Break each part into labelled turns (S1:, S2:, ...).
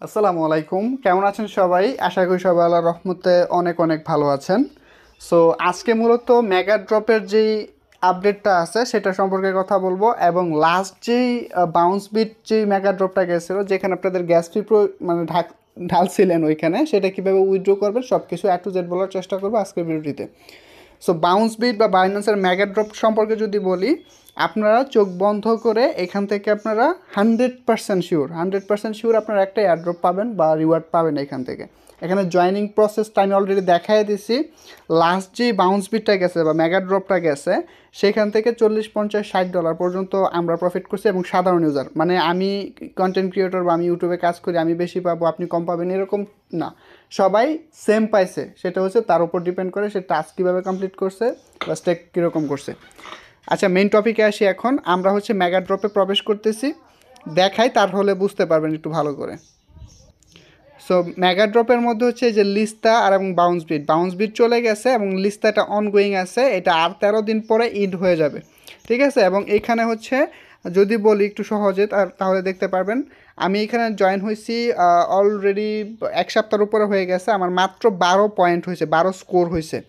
S1: আসসালামু আলাইকুম, কেমন আছেন সবাই? আশা করি সবাই আল্লাহর রহমতে অনেক অনেক ভালো আছেন। সো আজকে মূলত মেগা ড্রপের যেই আপডেটটা আছে সেটা সম্পর্কে কথা বলবো, এবং লাস্ট যেই বাউন্স বিট যেই মেগা ড্রপটা গেছিলো, যেখানে আপনাদের গ্যাস ফি মানে ঢালছিলেন, ওইখানে সেটা কীভাবে উইথড্র করবেন সব কিছু A to Z বলার চেষ্টা করবো আজকের ভিডিওটিতে। সো বাউন্স বিট বা বাইন্যান্সের মেগা ড্রপ সম্পর্কে যদি বলি, আপনারা চোখ বন্ধ করে এখান থেকে আপনারা 100% শিওর আপনারা একটা এয়ারড্রপ পাবেন বা রিওয়ার্ড পাবেন এখান থেকে। এখানে জয়নিং প্রসেসটা আমি অলরেডি দেখাই দিছি। লাস্ট যে বাউন্স বিটটা গেছে বা মেগা ড্রপটা গেছে, সেখান থেকে 40, 50, 60 ডলার পর্যন্ত আমরা প্রফিট করছি, এবং সাধারণ ইউজার মানে আমি কন্টেন্ট ক্রিয়েটর বা আমি ইউটিউবে কাজ করি, আমি বেশি পাবো আপনি কম পাবেন এরকম না, সবাই সেম পাইছে। সেটা হচ্ছে তার উপর ডিপেন্ড করে সে টাস্ক কীভাবে কমপ্লিট করছে বা স্টেক কীরকম করছে। আচ্ছা, মেইন টপিকে আসি। এখন আমরা হচ্ছে মেগা ড্রপে প্রবেশ করতেছি, দেখাই তার হলে বুঝতে পারবেন একটু ভালো করে। সো মেগা ড্রপের মধ্যে হচ্ছে যে লিস্তা আর এবং বাউন্স বিট চলে গেছে, এবং লিস্তাটা অনগোয়িং আছে, এটা আর 13 দিন পরে ইন্ড হয়ে যাবে, ঠিক আছে। এবং এইখানে হচ্ছে যদি বলি একটু সহজে তাহলে দেখতে পারবেন, আমি এখানে জয়েন হয়েছি অলরেডি 1 সপ্তাহের উপরে হয়ে গেছে, আমার মাত্র 12 পয়েন্ট হয়েছে, 12 স্কোর হয়েছে।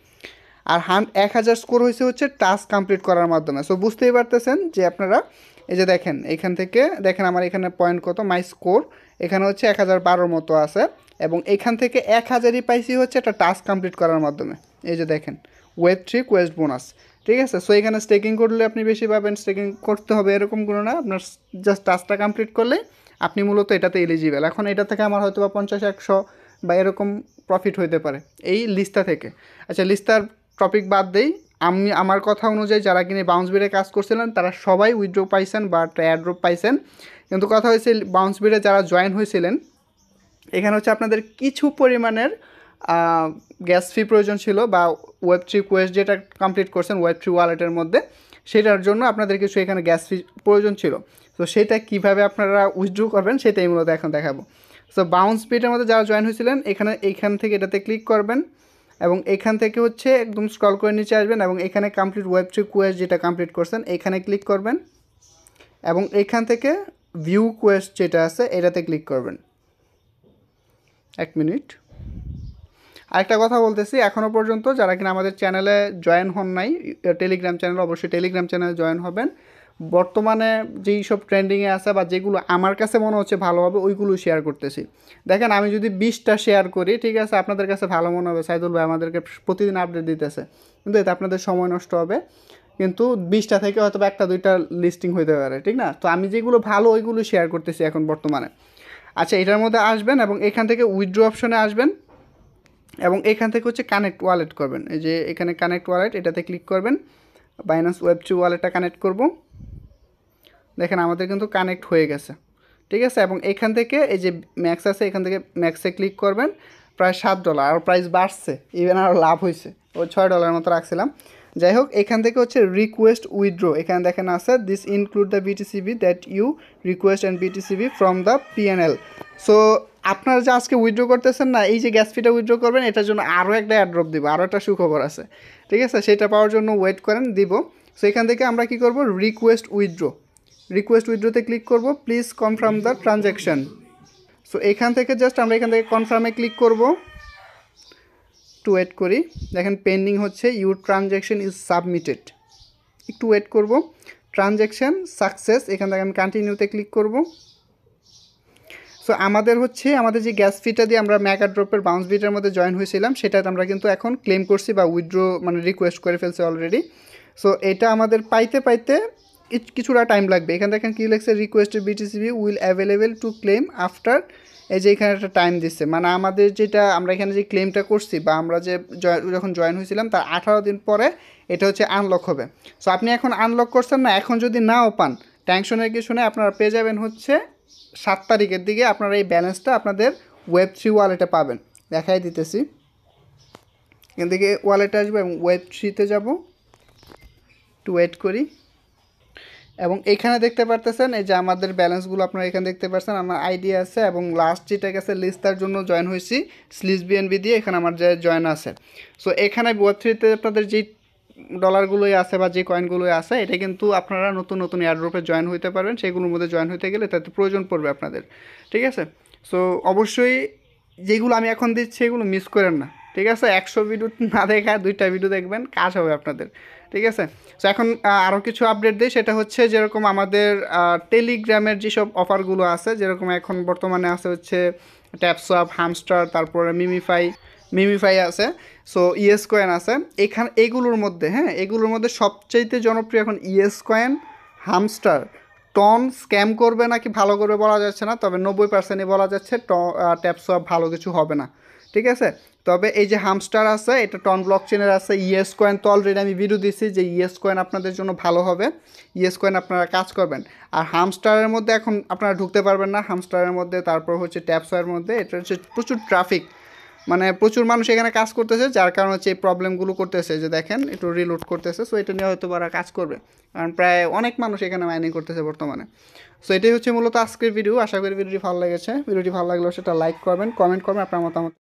S1: আর 1000 স্কোর হয়েছে হচ্ছে টাস্ক কমপ্লিট করার মাধ্যমে। সো বুঝতেই পারতেছেন যে আপনারা এই যে দেখেন, এখান থেকে দেখেন আমার এখানে পয়েন্ট কত, মাই স্কোর এখানে হচ্ছে 1012 মতো আছে, এবং এখান থেকে 1000ই পাইছি হচ্ছে একটা টাস্ক কমপ্লিট করার মাধ্যমে। এই যে দেখেন, Web3 কোয়েস্ট বোনাস, ঠিক আছে। সো এখানে স্টেকিং করলে আপনি বেশি পাবেন, স্টেকিং করতে হবে এরকম কোনো না, আপনার জাস্ট টাস্কটা কমপ্লিট করলে আপনি মূলত এটাতে এলিজিবেল। এখন এটা থেকে আমার হয়তো বা 50, 100 বা এরকম প্রফিট হইতে পারে এই লিস্টা থেকে। আচ্ছা, লিস্টার টপিক বাদ দেই, আমি আমার কথা অনুযায়ী যারা কিনে বাউন্স বিটে কাজ করছিলেন তারা সবাই উইথড্র পাইছেন বা এয়ারড্রপ পাইছেন। কিন্তু কথা হয়েছে, বাউন্স বিটে যারা জয়েন হয়েছিলেন, এখানে হচ্ছে আপনাদের কিছু পরিমাণের গ্যাস ফি প্রয়োজন ছিল, বা Web3 কোয়েস্ট যেটা কমপ্লিট করছেন Web3 ওয়ালেটের মধ্যে, সেটার জন্য আপনাদের কিছু এখানে গ্যাস ফি প্রয়োজন ছিল। তো সেটা কীভাবে আপনারা উইথড্র করবেন সেটাই মূলত এখন দেখাবো। সো বাউন্স বিটের মধ্যে যারা জয়েন হয়েছিলেন, এইখান থেকে এটাতে ক্লিক করবেন, এবং এখান থেকে হচ্ছে একদম স্ক্রল করে নিচে আসবেন, এবং এখানে কমপ্লিট Web3 কোয়েস্ট যেটা কমপ্লিট করছেন এখানে ক্লিক করবেন, এবং এখান থেকে ভিউ কোয়েস্ট যেটা আছে এটাতে ক্লিক করবেন। 1 মিনিট, আরেকটা কথা বলতেছি, এখনও পর্যন্ত যারা কিনা আমাদের চ্যানেলে জয়েন হন নাই, টেলিগ্রাম চ্যানেল, অবশ্যই টেলিগ্রাম চ্যানেলে জয়েন হবেন। বর্তমানে যেই সব ট্রেন্ডিংয়ে আছে বা যেগুলো আমার কাছে মনে হচ্ছে ভালো হবে ওইগুলো শেয়ার করতেছি। দেখেন, আমি যদি 20টা শেয়ার করি, ঠিক আছে, আপনাদের কাছে ভালো মনে হবে সাইদুল ভাই আমাদেরকে প্রতিদিন আপডেট দিতেছে, কিন্তু এতে আপনাদের সময় নষ্ট হবে। কিন্তু 20টা থেকে হয়তো একটা দুইটা লিস্টিং হইতে পারে, ঠিক না? তো আমি যেগুলো ভালো ওইগুলো শেয়ার করতেছি এখন বর্তমানে। আচ্ছা, এটার মধ্যে আসবেন এবং এখান থেকে উইথড্র অপশনে আসবেন, এবং এখান থেকে হচ্ছে কানেক্ট ওয়ালেট করবেন। এই যে এখানে কানেক্ট ওয়ালেট, এটাতে ক্লিক করবেন, বাইন্যান্স Web3 ওয়ালেটটা কানেক্ট করব। দেখেন আমাদের কিন্তু কানেক্ট হয়ে গেছে, ঠিক আছে। এবং এখান থেকে এই যে ম্যাক্স আছে, এখান থেকে ম্যাক্সে ক্লিক করবেন, প্রায় $7, আর প্রাইস বাড়ছে, ইভেন আরও লাভ হয়েছে, ওই $6 মতো রাখছিলাম। যাই হোক, এখান থেকে হচ্ছে রিকোয়েস্ট উইথড্র, এখানে দেখেন আছে this include the BTCB that you request and BTCB from the PNL। So আপনারা যে আজকে উইথড্র করতেছেন না, এই যে গ্যাস ফিটা উইথড্র করবেন, এটার জন্য আরও একটা অ্যাড্রপ দিব, আরও একটা সুখবর আছে, ঠিক আছে। সেটা পাওয়ার জন্য ওয়েট করেন, দিব। সো এখান থেকে আমরা কি করব, রিকোয়েস্ট উইথড্রোতে ক্লিক করব, please confirm the transaction. So এখান থেকে জাস্ট আমরা এখান থেকে কনফার্মে ক্লিক করব, একটু ওয়েট করি। দেখেন পেন্ডিং হচ্ছে, ইউর ট্রানজ্যাকশন ইজ সাবমিটেড, একটু ওয়েট করব। ট্রানজ্যাকশন সাকসেস, এখান থেকে আমি কন্টিনিউতে ক্লিক করব। সো আমাদের যে গ্যাস ফিটা দিয়ে আমরা মেগা ড্রপের বাউন্স বিটের মধ্যে জয়েন হয়েছিলাম, সেটা আমরা কিন্তু এখন ক্লেম করছি বা উইথড্র মানে রিকোয়েস্ট করে ফেলছি অলরেডি। সো এটা আমাদের পাইতে কিছুটা টাইম লাগবে। এখানে দেখেন কী লিখছে, requested BTCB will available to claim after. এই যে এখানে একটা টাইম দিচ্ছে, মানে আমাদের যেটা আমরা এখানে যে ক্লেমটা করছি বা আমরা যে যখন জয়েন হয়েছিলাম তার 18 দিন পরে এটা হচ্ছে আনলক হবে। সো আপনি এখন আনলক করছেন না, এখন যদি নাও পান টেনশনের কিছু নেই, আপনারা পেয়ে যাবেন হচ্ছে 7 তারিখের দিকে আপনারা এই ব্যালেন্সটা আপনাদের Web3 ওয়ালেটে পাবেন। দেখাই দিতেছি, এখান থেকে ওয়ালেটে আসবো এবং Web3-তে যাব, একটু ওয়েট করি। এবং এখানে দেখতে পারতেছেন এই যে আমাদের ব্যালেন্সগুলো আপনারা এখানে দেখতে পাচ্ছেন, আমার আইডি আছে, এবং লাস্ট যেটা গেছে লিস্টার জন্য জয়েন হয়েছি স্লিজ BNB দিয়ে, এখানে আমার যে জয়েন আছে। সো এখানে Web3-তে আপনাদের যেই ডলারগুলোই আছে বা যে কয়েনগুলোই আছে, এটা কিন্তু আপনারা নতুন নতুন এয়ারড্রপে জয়েন হইতে পারবেন, সেগুলোর মধ্যে জয়েন হইতে গেলে তাতে প্রয়োজন পড়বে আপনাদের, ঠিক আছে। সো অবশ্যই যেগুলো আমি এখন দিচ্ছি এগুলো মিস করেন না, ঠিক আছে? 100 ভিডিও না দেখা 2টা ভিডিও দেখবেন, কাজ হবে আপনাদের, ঠিক আছে? সো এখন আরও কিছু আপডেট দিই, সেটা হচ্ছে যেরকম আমাদের টেলিগ্রামের যেসব অফারগুলো আছে, যেরকম এখন বর্তমানে আছে হচ্ছে ট্যাপসপ, হামস্টার, তারপরে মিমিফাই আছে, সো ইয়েস কয়েন আছে। এখানে এগুলোর মধ্যে, হ্যাঁ, এগুলোর মধ্যে সবচাইতে জনপ্রিয় এখন yes coin, Hamster. TON scam করবে নাকি ভালো করবে বলা যাচ্ছে না, তবে 90%ই বলা যাচ্ছে ট্যাপসপ ভালো কিছু হবে না, ঠিক আছে? তবে এই যে হামস্টার আছে, এটা টন ব্লক চেনের আছে। ইয়েস কয়েন তো অলরেডি আমি ভিডিও দিচ্ছি যে ইয়েস কয়েন আপনাদের জন্য ভালো হবে, ইয়েস কয়েন আপনারা কাজ করবেন। আর হামস্টারের মধ্যে এখন আপনারা ঢুকতে পারবেন না, হামস্টারের মধ্যে। তারপর হচ্ছে ট্যাপসয়ের মধ্যে, এটা হচ্ছে প্রচুর ট্রাফিক, মানে প্রচুর মানুষ এখানে কাজ করতেছে, যার কারণে হচ্ছে এই প্রবলেমগুলো করতেছে। যে দেখেন একটু রিলোড করতেছে, সো এটা নিয়ে হয়তো ওরা কাজ করবে, কারণ প্রায় অনেক মানুষ এখানে মাইনিং করতেছে বর্তমানে। সো এটাই হচ্ছে মূলত আজকের ভিডিও। আশা করি ভিডিওটি ভালো লেগেছে। ভিডিওটি ভালো লাগলে সেটা লাইক করবেন, কমেন্ট করবেন আপনার মতামত।